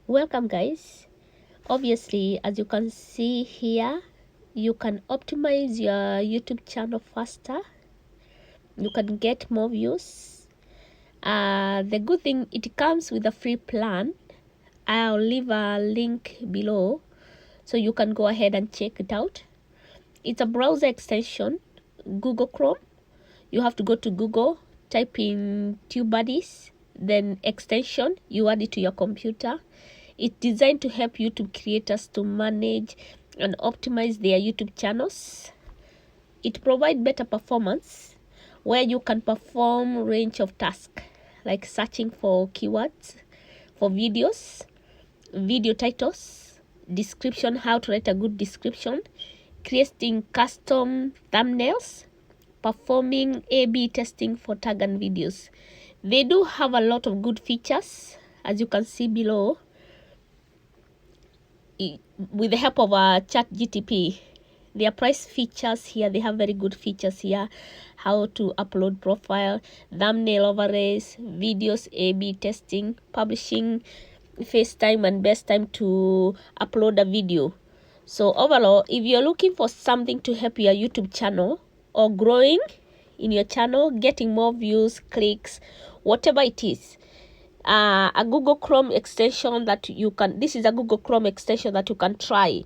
Welcome guys. Obviously, as you can see here, you can optimize your YouTube channel faster. You can get more views. The good thing, it comes with a free plan. I'll leave a link below so you can go ahead and check it out. It's a browser extension, Google Chrome. You have to go to Google, type in TubeBuddies, then extension, you add it to your computer. It's designed to help YouTube creators to manage and optimize their YouTube channels. It provides better performance where you can perform range of tasks like searching for keywords, for videos, video titles, description, how to write a good description, creating custom thumbnails, performing A/B testing for tag and videos. They do have a lot of good features, as you can see below. With the help of ChatGPT, their price features here, they have very good features here. How to upload profile, thumbnail overlays, videos, A/B testing, publishing, FaceTime, and best time to upload a video. So overall, if you're looking for something to help your YouTube channel or growing in your channel, getting more views, clicks, whatever it is, a Google Chrome extension that you can, this is a Google Chrome extension that you can try,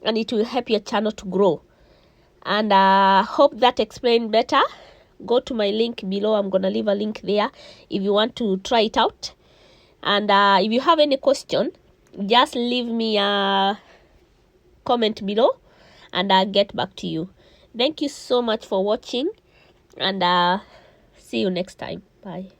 and it will help your channel to grow. And hope that explained better. Go to my link below. I'm gonna leave a link there if you want to try it out. And if you have any question, just leave me a comment below and I'll get back to you. Thank you so much for watching, and see you next time. Bye.